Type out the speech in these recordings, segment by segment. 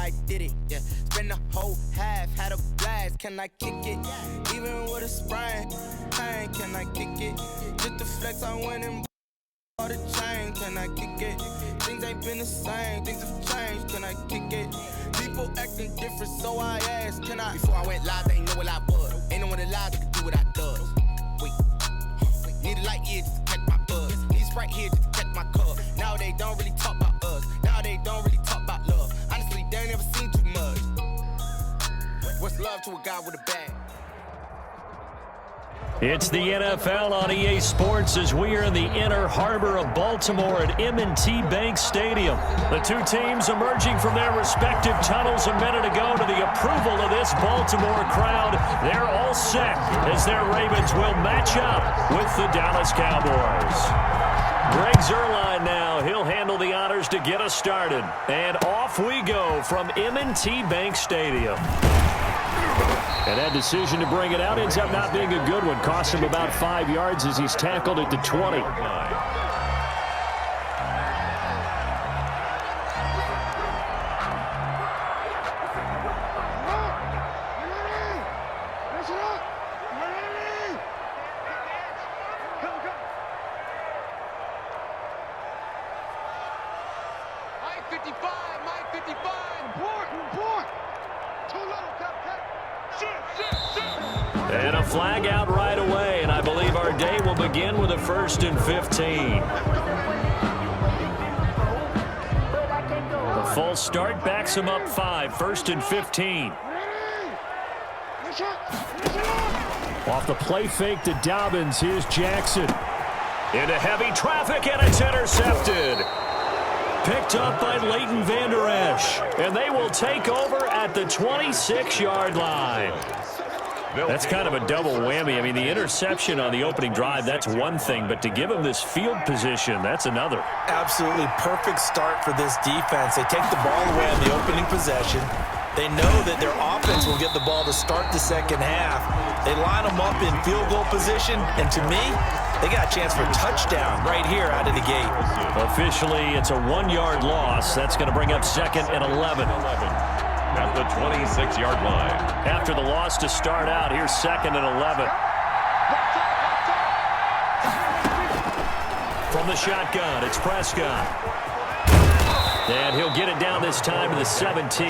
I did it, yeah. Spend the whole half, had a blast. Can I kick it? Even with a sprain, pain, can I kick it? Just the flex, I went and all the chain. Can I kick it? Things ain't been the same, things have changed. Can I kick it? People acting different, so I asked, can I? Before I went live, they ain't know what I was. Ain't no one alive that could do what I does. Wait, need a light year just to catch my buzz. Need Sprite here just to catch my cup. Now they don't really talk about us. Now they don't really talk about love. Honestly, they ain't never seen too much. What's love to a guy with a bag? It's the NFL on EA Sports as we are in the inner harbor of Baltimore at M&T Bank Stadium. The two teams emerging from their respective tunnels a minute ago to the approval of this Baltimore crowd. They're all set as their Ravens will match up with the Dallas Cowboys. Greg Zuerlein now. He'll handle the honors to get us started. And off we go from M&T Bank Stadium. And that decision to bring it out ends up not being a good one. Cost him about 5 yards as he's tackled at the 20. And a flag out right away, and I believe our day will begin with a 1st and 15. The false start backs him up 5, 1st and 15. Off the play fake to Dobbins, here's Jackson. Into heavy traffic, and it's intercepted. Picked up by Leighton Vander Esch, and they will take over at the 26-yard line. That's kind of a double whammy. I mean, the interception on the opening drive, that's one thing, but to give him this field position, that's another. Absolutely perfect start for this defense. They take the ball away on the opening possession. They know that their offense will get the ball to start the second half. They line them up in field goal position, and to me, they got a chance for a touchdown right here out of the gate. Officially, it's a 1-yard loss. That's going to bring up 2nd and 11. At the 26-yard line. After the loss to start out, here's 2nd and 11. From the shotgun, it's Prescott. And he'll get it down this time to the 17.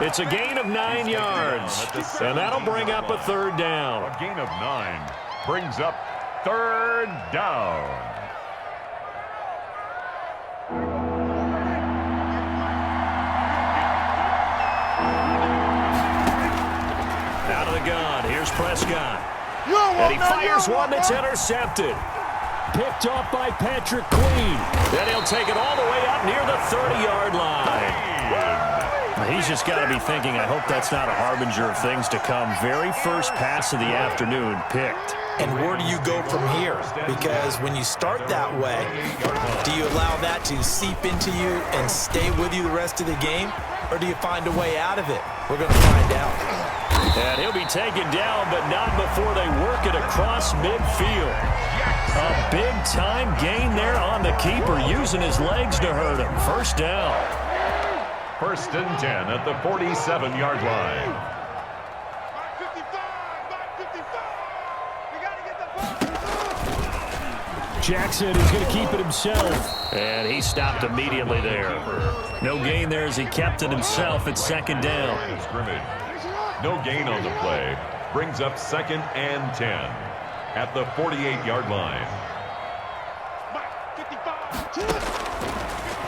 It's a gain of 9 yards. And that'll bring up a 3rd down. A gain of 9 brings up 3rd down. Out of the gun, here's Prescott. And he fires one that's intercepted. Picked off by Patrick Queen. Then he'll take it all the way up near the 30-yard line. He's just got to be thinking, I hope that's not a harbinger of things to come. Very first pass of the afternoon picked. And where do you go from here? Because when you start that way, do you allow that to seep into you and stay with you the rest of the game? Or do you find a way out of it? We're going to find out. And he'll be taken down, but not before they work it across midfield. A big-time gain there on the keeper, using his legs to hurt him. 1st down. 1st and 10 at the 47-yard line. Jackson is going to keep it himself. And he stopped immediately there. No gain there as he kept it himself at 2nd down. Scrimmage. No gain on the play. Brings up 2nd and 10 at the 48-yard line.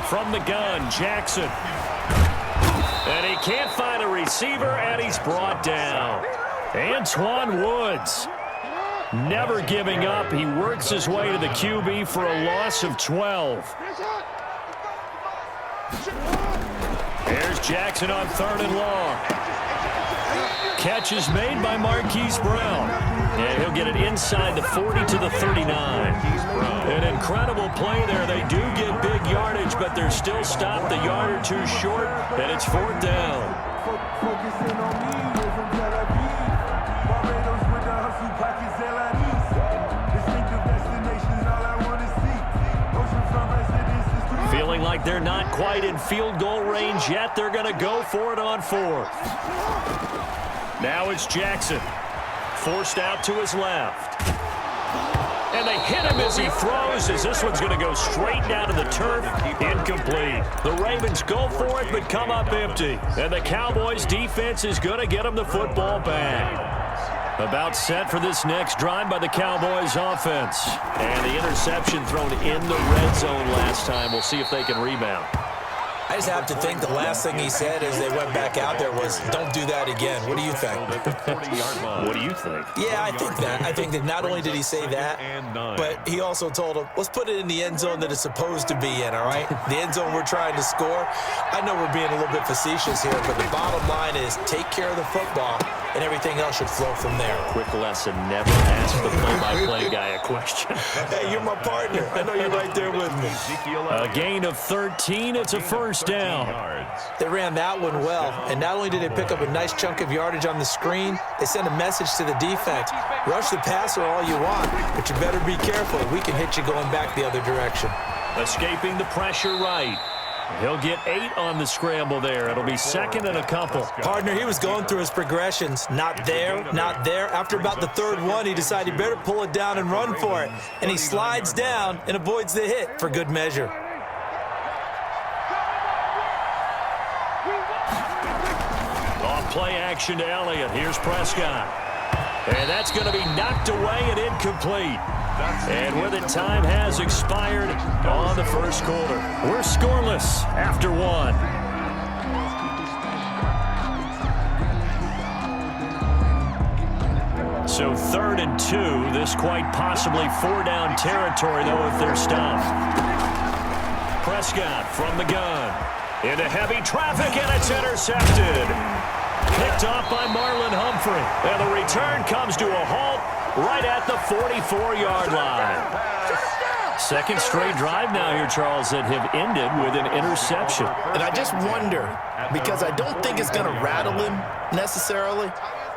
From the gun, Jackson. And he can't find a receiver, and he's brought down. Antoine Woods. Never giving up. He works his way to the QB for a loss of 12. There's Jackson on 3rd and long. Catch is made by Marquise Brown. And he'll get it inside the 40 to the 39. An incredible play there. They do get big yardage, but they're still stopped a yard or two short, and it's 4th down. Feeling like like they're not quite in field goal range yet. They're going to go for it on fourth. Now it's Jackson. Forced out to his left. And they hit him as he throws, as this one's going to go straight down to the turf. Incomplete. The Ravens go for it, but come up empty. And the Cowboys defense is going to get them the football back. About set for this next drive by the Cowboys offense. And the interception thrown in the red zone last time. We'll see if they can rebound. I just have to think the last thing he said as they went back out there was, don't do that again. What do you think? What do you think? Yeah, I think that. I think that not only did he say that, but he also told him, let's put it in the end zone that it's supposed to be in, all right? The end zone we're trying to score. I know we're being a little bit facetious here, but the bottom line is take care of the football, and everything else should flow from there. Quick lesson, never ask the play-by-play guy a question. Hey, you're my partner. I know you're right there with me. A gain of 13. It's a first down. They ran that one well, and not only did they pick up a nice chunk of yardage on the screen, they sent a message to the defense. Rush the passer all you want, but you better be careful. We can hit you going back the other direction. Escaping the pressure right. He'll get 8 on the scramble there. It'll be second and a couple. Partner, he was going through his progressions. Not there, not there. After about the third one, he decided he better pull it down and run for it. And he slides down and avoids the hit for good measure. Off play action to Elliott. Here's Prescott. And that's going to be knocked away and incomplete. And with it, time has expired on the first quarter. We're scoreless after one. So 3rd and 2. This quite possibly 4-down territory, though, if they're stopped. Prescott from the gun. Into heavy traffic, and it's intercepted. Picked off by Marlon Humphrey. And the return comes to a halt right at the 44-yard line. Second straight drive now here, Charles, that have ended with an interception. And I just wonder, because I don't think it's going to rattle him necessarily,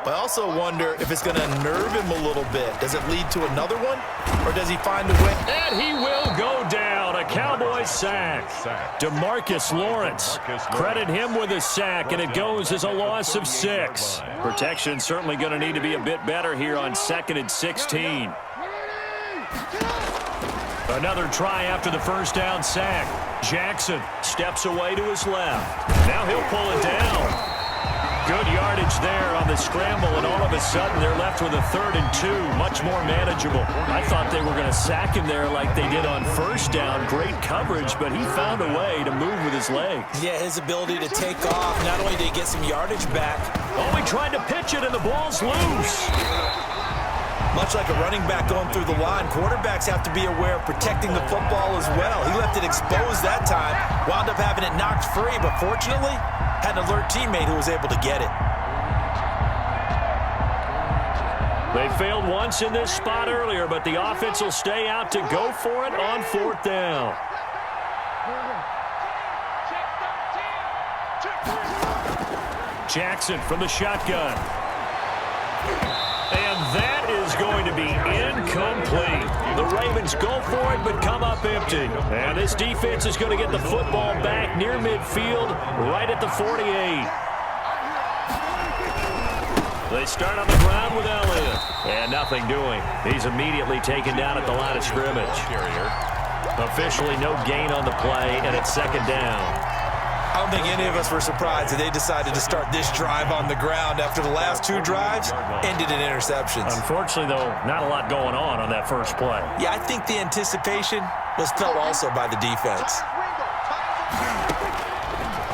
but I also wonder if it's going to unnerve him a little bit. Does it lead to another one, or does he find a way? And he will go down. A Cowboys sack. DeMarcus Lawrence. Credit him with a sack, and it goes as a loss of 6. Protection certainly going to need to be a bit better here on 2nd and 16. Another try after the first down sack. Jackson steps away to his left. Now he'll pull it down. Good yardage there on the scramble, and all of a sudden they're left with a 3rd and 2, much more manageable. I thought they were going to sack him there like they did on first down. Great coverage, but he found a way to move with his legs. Yeah, his ability to take off, not only did he get some yardage back. Oh, he tried to pitch it, and the ball's loose. Much like a running back going through the line, quarterbacks have to be aware of protecting the football as well. He left it exposed that time, wound up having it knocked free, but fortunately, had an alert teammate who was able to get it. They failed once in this spot earlier, but the offense will stay out to go for it on 4th down. Jackson from the shotgun. And that is going to be incomplete. The Ravens go for it, but come up empty. And this defense is going to get the football back near midfield, right at the 48. They start on the ground with Elliott. And nothing doing. He's immediately taken down at the line of scrimmage. Officially no gain on the play, and it's 2nd down. I don't think any of us were surprised that they decided to start this drive on the ground after the last 2 drives ended in interceptions. Unfortunately, though, not a lot going on that first play. Yeah, I think the anticipation was felt also by the defense.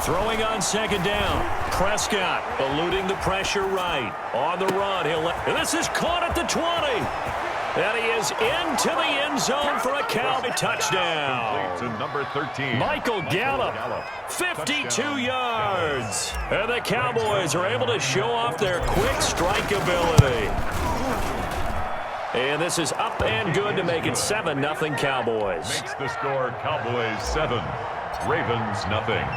Throwing on 2nd down. Prescott eluding the pressure right. On the run, and this is caught at the 20. And he is into the end zone for a Cowboy touchdown. To number 13. Michael Gallup, 52 yards. And the Cowboys are able to show off their quick strike ability. And this is up and good to make it 7-0 Cowboys. Makes the score Cowboys 7, Ravens nothing.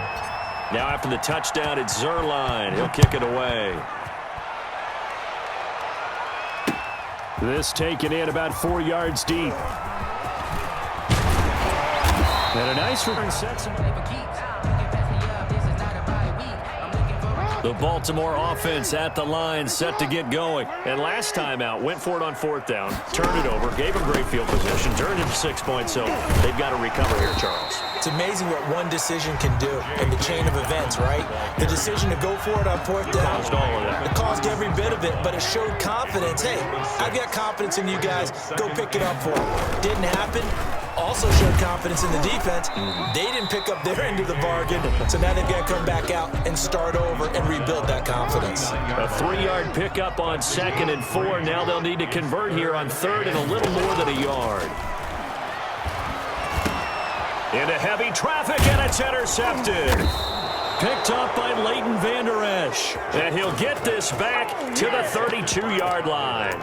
Now after the touchdown, it's Zerline. He'll kick it away. This taken in about 4 yards deep. And a nice return sets him. The Baltimore offense at the line, set to get going. And last time out, went for it on fourth down, turned it over, gave him great field position, turned into 6 points, so they've got to recover here, Charles. It's amazing what one decision can do in the chain of events, right? The decision to go for it on fourth down. Caused all of that. It caused every bit of it, but it showed confidence. Hey, I've got confidence in you guys. Go pick it up for them. Didn't happen. Also showed confidence in the defense. They didn't pick up their end of the bargain, so now they've got to come back out and start over and rebuild that confidence. A 3-yard pickup on 2nd and 4. Now they'll need to convert here on 3rd and a little more than a yard. Into heavy traffic, and it's intercepted. Picked up by Leighton Vander Esch. And he'll get this back to the 32-yard line.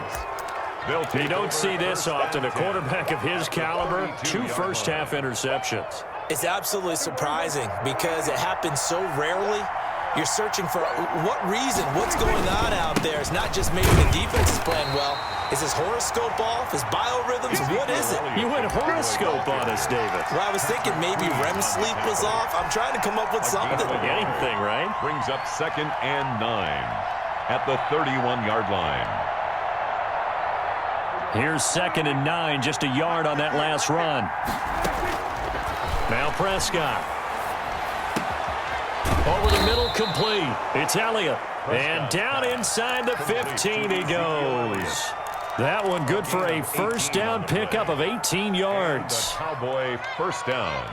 You don't see this often. A quarterback of his caliber, 2 first-half interceptions. It's absolutely surprising because it happens so rarely. You're searching for what reason, what's going on out there. It's not just maybe the defense is playing well. Is his horoscope off? His biorhythms? What is it? You went horoscope on us, David. Well, I was thinking maybe REM sleep was off. I'm trying to come up with something. Anything, right? Brings up 2nd and 9 at the 31-yard line. Here's 2nd and 9, just a yard on that last run. Now Prescott. Over the middle, complete. It's Elliott. And down inside the 15 he goes. That one good for a first down pickup of 18 yards. The Cowboy first down.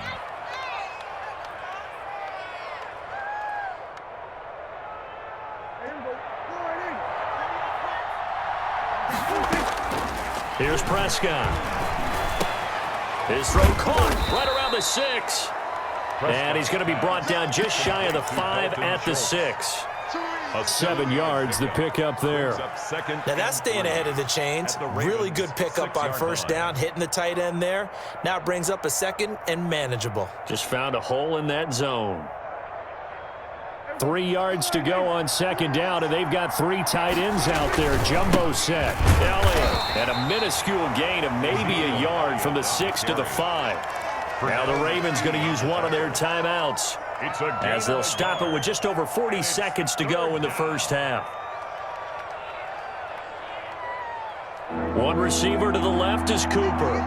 Here's Prescott. His throw caught right around the 6. And he's going to be brought down just shy of the 5 at the 6. 7 yards, the pickup there. Now that's staying ahead of the chains. Really good pickup on first down, hitting the tight end there. Now it brings up a 2nd and manageable. Just found a hole in that zone. 3 yards to go on 2nd down, and they've got 3 tight ends out there. Jumbo set. Elliott at a minuscule gain of maybe a yard from the 6 to the 5. Now the Ravens going to use one of their timeouts as they'll stop it with just over 40 seconds to go in the first half. One receiver to the left is Cooper.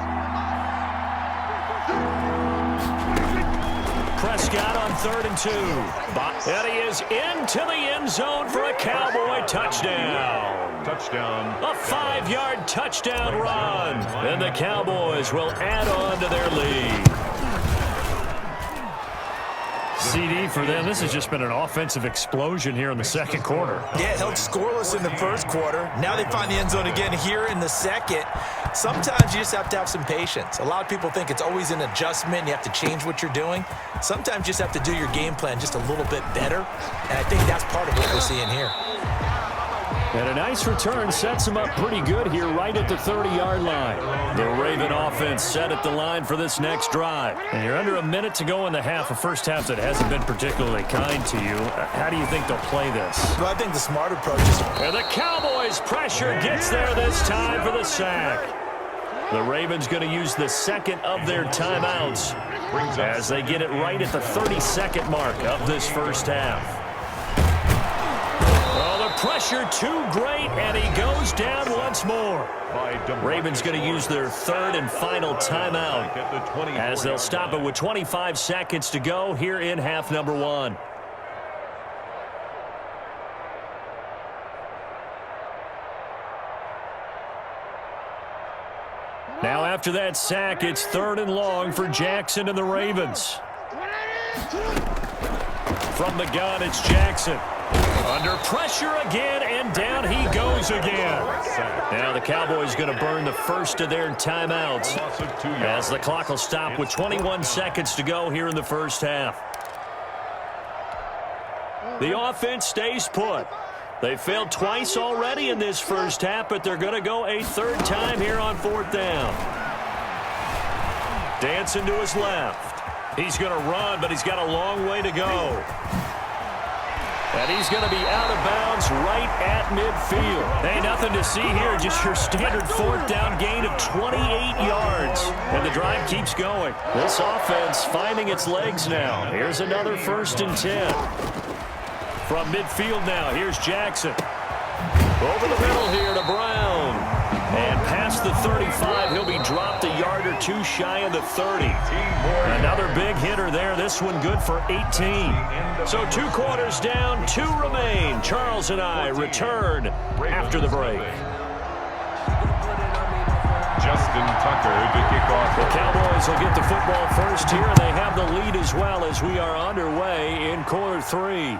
Prescott on 3rd and 2. And he is into the end zone for a Cowboy touchdown. Touchdown. A 5-yard touchdown run. And the Cowboys will add on to their lead. CD for them. This has just been an offensive explosion here in the second quarter. Yeah, held scoreless in the first quarter. Now they find the end zone again here in the second. Sometimes you just have to have some patience. A lot of people think it's always an adjustment. You have to change what you're doing. Sometimes you just have to do your game plan just a little bit better. And I think that's part of what we're seeing here. And a nice return sets him up pretty good here right at the 30-yard line. The Raven offense set at the line for this next drive. And you're under a minute to go in the half, a first half that hasn't been particularly kind to you. How do you think they'll play this? Well, I think the smart approach is... And the Cowboys' pressure gets there this time for the sack. The Ravens going to use the 2nd of their timeouts as they get it right at the 32nd mark of this first half. Pressure too great, and he goes down once more. Ravens going to use their 3rd and final timeout as they'll stop it with 25 seconds to go here in half number 1. Now after that sack, it's 3rd and long for Jackson and the Ravens. From the gun, it's Jackson. Under pressure again, and down he goes again. Now the Cowboys going to burn the first of their timeouts as the clock will stop with 21 seconds to go here in the first half. The offense stays put. They failed twice already in this first half, but they're going to go a 3rd time here on 4th down. Dancing to his left. He's going to run, but he's got a long way to go. And he's going to be out of bounds right at midfield. Hey, nothing to see here, just your standard fourth down gain of 28 yards. And the drive keeps going. This offense finding its legs now. Here's another 1st and 10. From midfield now, here's Jackson. Over the middle here to Brown. And past the 35, he'll be dropped a yard or two shy of the 30. Another big hitter there. This one good for 18. So 2 quarters down, 2 remain. Charles and I return after the break. Justin Tucker to kick off. The Cowboys will get the football first here, and they have the lead as well as we are underway in quarter 3.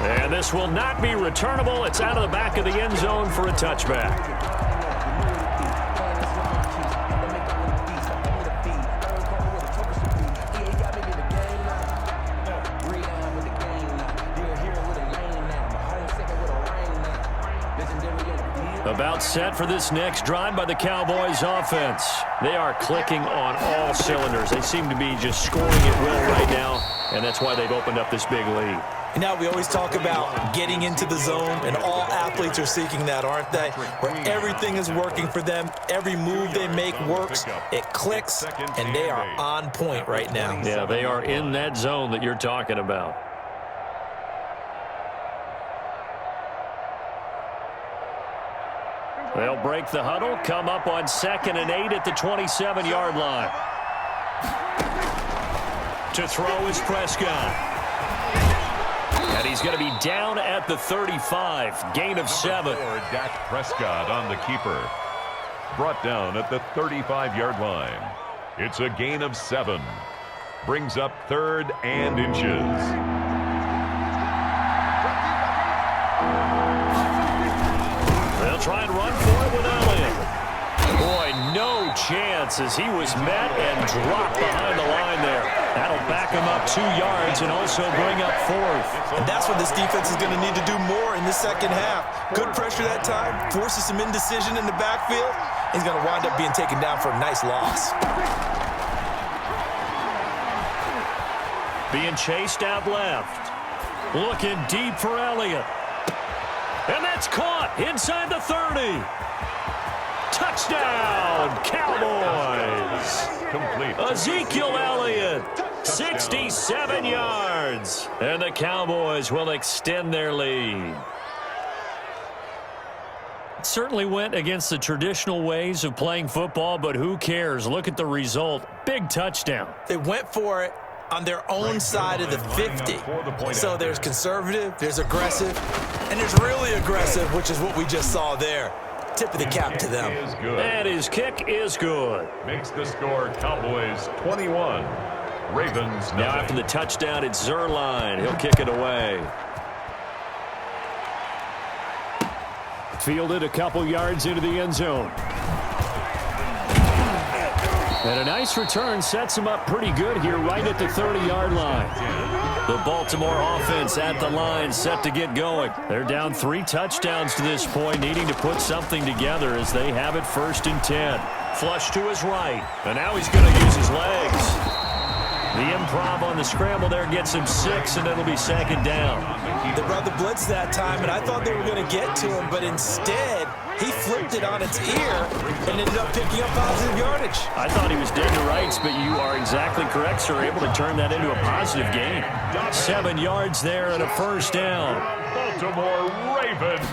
And this will not be returnable. It's out of the back of the end zone for a touchback. About set for this next drive by the Cowboys offense. They are clicking on all cylinders. They seem to be just scoring at will right now, and that's why they've opened up this big lead. Now we always talk about getting into the zone, and all athletes are seeking that, aren't they? Where everything is working for them, every move they make works, it clicks, and they are on point right now. Yeah, they are in that zone that you're talking about. They'll break the huddle, come up on 2nd and 8 at the 27-yard line. To throw is Prescott. And he's going to be down at the 35. Gain of 7. Dak Prescott on the keeper. Brought down at the 35-yard line. It's a gain of 7. Brings up 3rd and inches. Try and run for it with Elliott. Boy, no chance as he was met and dropped behind the line there. That'll back him up 2 yards and also bring up 4th. And that's what this defense is going to need to do more in the second half. Good pressure that time, forces some indecision in the backfield. He's going to wind up being taken down for a nice loss. Being chased out left. Looking deep for Elliott. And that's caught inside the 30. Touchdown, Cowboys. Complete. Ezekiel Elliott, 67 yards. And the Cowboys will extend their lead. Certainly went against the traditional ways of playing football, but who cares? Look at the result. Big touchdown. They went for it on their own side of the 50. So there's conservative, there's aggressive, and there's really aggressive, which is what we just saw there. Tip of the cap to them. And his kick is good. Makes the score Cowboys 21. Ravens 9. Now after the touchdown, it's Zerline. He'll kick it away. Fielded a couple yards into the end zone. And a nice return sets him up pretty good here right at the 30-yard line. The Baltimore offense at the line set to get going. They're down 3 touchdowns to this point, needing to put something together as they have it 1st and 10. Flush to his right, and now he's going to use his legs. The improv on the scramble there gets him 6, and it'll be 2nd down. They brought the blitz that time, and I thought they were going to get to him, but instead he flipped it on its ear and ended up picking up positive yardage. I thought he was dead to rights, but you are exactly correct, sir. Able to turn that into a positive gain. 7 yards there and a 1st down. Baltimore Ravens.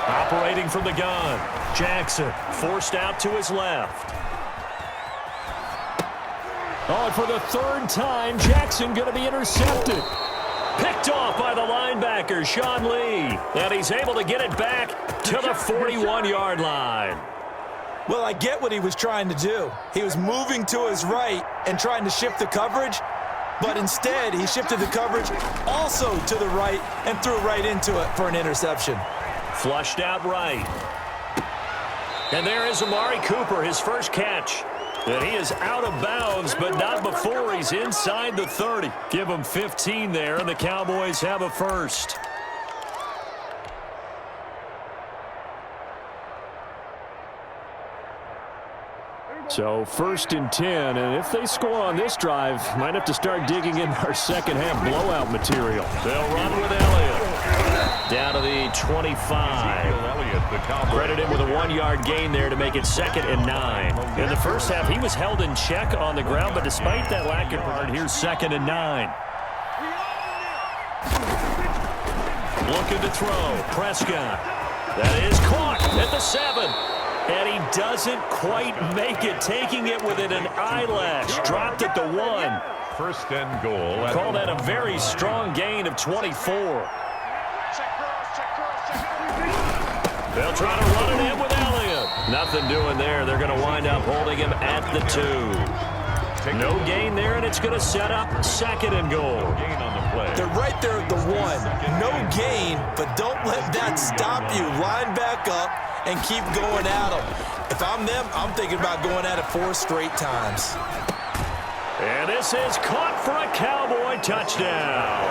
Operating from the gun. Jackson forced out to his left. Oh, and for the 3rd time, Jackson going to be intercepted. Picked off by the linebacker, Sean Lee. And he's able to get it back to the 41-yard line. Well, I get what he was trying to do. He was moving to his right and trying to shift the coverage, but instead he shifted the coverage also to the right and threw right into it for an interception. Flushed out right. And there is Amari Cooper, his first catch. And he is out of bounds, but not before he's inside the 30. Give him 15 there, and the Cowboys have a 1st. So 1st and 10, and if they score on this drive, might have to start digging in our second half blowout material. They'll run with Elliott. Down to the 25. Credit him with a 1-yard gain there to make it 2nd and 9. In the first half, he was held in check on the ground, but despite that lack of yard, here's 2nd and 9. Looking to throw. Prescott. That is caught at the 7. And he doesn't quite make it, taking it within an eyelash. Dropped at the 1. 1st and goal. Call that a very strong gain of 24. They'll try to run it in with Elliott. Nothing doing there. They're going to wind up holding him at the 2. No gain there, and it's going to set up 2nd and goal. They're right there at the 1. No gain, but don't let that stop you. Line back up and keep going at them. If I'm them, I'm thinking about going at it 4 straight times. And this is caught for a Cowboy touchdown.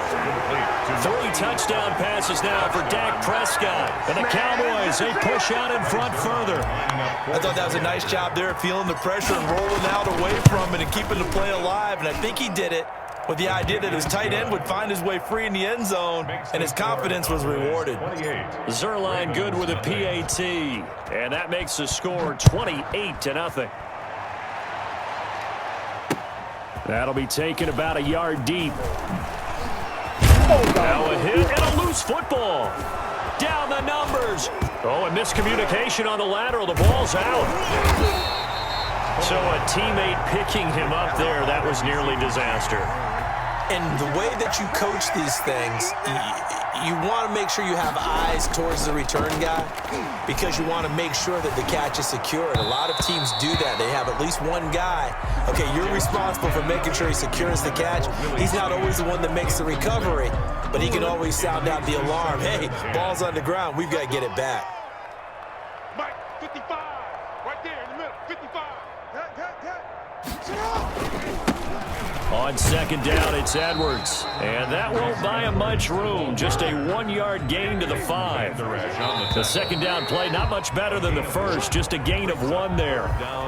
3 touchdown passes now for Dak Prescott. And the Cowboys, they push out in front further. I thought that was a nice job there, feeling the pressure and rolling out away from it and keeping the play alive. And I think he did it with the idea that his tight end would find his way free in the end zone, and his confidence was rewarded. Zerline good with a PAT. And that makes the score 28-0. That'll be taken about a yard deep. Now a hit and a loose football. Down the numbers. Oh, a miscommunication on the lateral. The ball's out. So a teammate picking him up there, that was nearly disaster. And the way that you coach these things, you want to make sure you have eyes towards the return guy because you want to make sure that the catch is secure. And a lot of teams do that. They have at least one guy. Okay, you're responsible for making sure he secures the catch. He's not always the one that makes the recovery, but he can always sound out the alarm. Hey, ball's on the ground. We've got to get it back. Mike, 55, right there in the middle, 55. On 2nd down, it's Edwards. And that won't buy him much room. Just a 1-yard gain to the 5. The 2nd down play, not much better than the first. Just a gain of 1 there.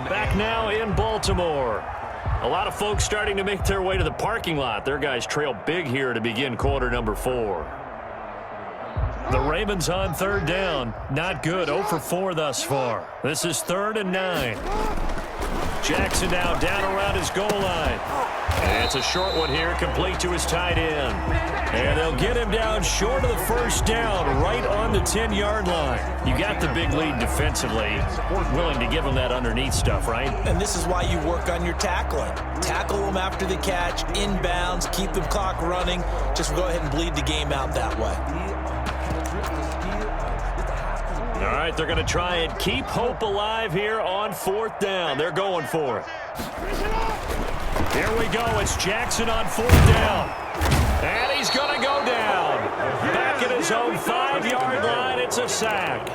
Back now in Baltimore. A lot of folks starting to make their way to the parking lot. Their guys trail big here to begin quarter number 4. The Ravens on 3rd down. Not good. 0 for 4 thus far. This is 3rd and 9. Jackson now down around his goal line. And it's a short one here, complete to his tight end. And they'll get him down short of the 1st down, right on the 10-yard line. You got the big lead defensively. We're willing to give him that underneath stuff, right? And this is why you work on your tackling. Tackle them after the catch, inbounds, keep the clock running. Just go ahead and bleed the game out that way. All right, they're going to try and keep hope alive here on 4th down. They're going for it. Here we go. It's Jackson on 4th down. And he's going to go down. Back at his own 5-yard line, it's a sack.